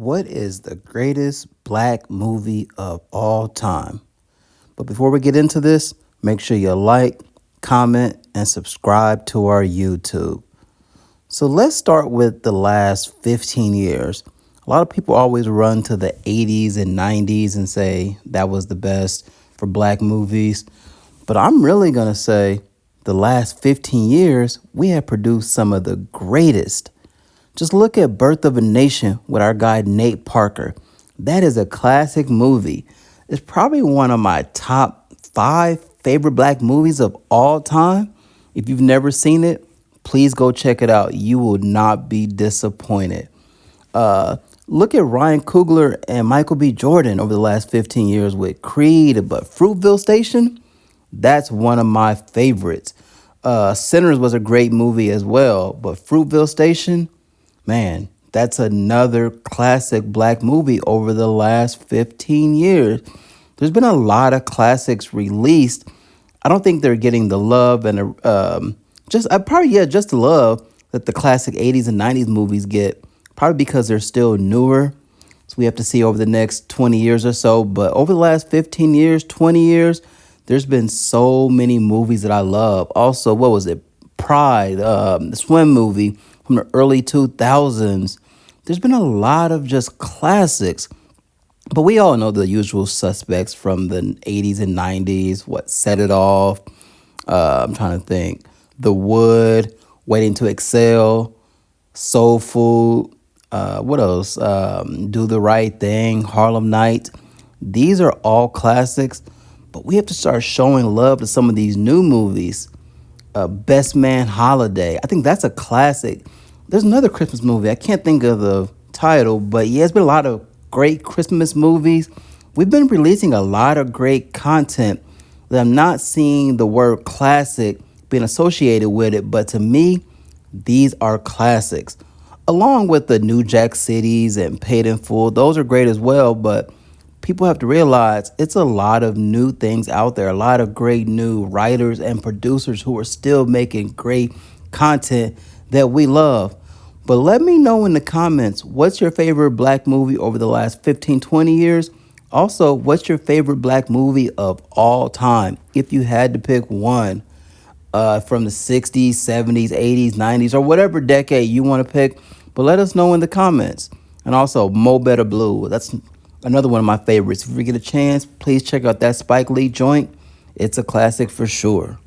What is the greatest black movie of all time? But before we get into this, make sure you like, comment, and subscribe to our YouTube. So let's start with the last 15 years. A lot of people always run to the 80s and 90s and say that was the best for black movies. But I'm really going to say the last 15 years, we have produced some of the greatest. Just look at Birth of a Nation with our guy Nate Parker. That is a classic movie. It's probably one of my top 5 favorite black movies of all time. If you've never seen it, please go check it out. You will not be disappointed. Look at Ryan Coogler and Michael B. Jordan over the last 15 years with Creed, but Fruitville Station, that's one of my favorites. Sinners was a great movie as well, but Fruitville Station, man, that's another classic black movie over the last 15 years. There's been a lot of classics released. I don't think they're getting the love and just the love that the classic 80s and 90s movies get, probably because they're still newer. So we have to see over the next 20 years or so. But over the last 15 years, 20 years, there's been so many movies that I love. Also, what was it? Pride, the swim movie from the early 2000s. There's been a lot of just classics. But we all know the usual suspects from the 80s and 90s. What Set It Off? I'm trying to think. The Wood, Waiting to Excel, Soul Food. What else? Do the Right Thing, Harlem Night. These are all classics. But we have to start showing love to some of these new movies. Best Man Holiday. I think that's a classic. There's another Christmas movie. I can't think of the title, but yeah, it's been a lot of great Christmas movies. We've been releasing a lot of great content that I'm not seeing the word classic being associated with it, but to me, these are classics. Along with the New Jack Cities and Paid in Full, those are great as well, but people have to realize it's a lot of new things out there, a lot of great new writers and producers who are still making great content that we love. But let me know in the comments, what's your favorite black movie over the last 15, 20 years? Also, what's your favorite black movie of all time? If you had to pick one from the 60s, 70s, 80s, 90s, or whatever decade you want to pick. But let us know in the comments. And also, Mo Better Blue. That's another one of my favorites. If you get a chance, please check out that Spike Lee joint. It's a classic for sure.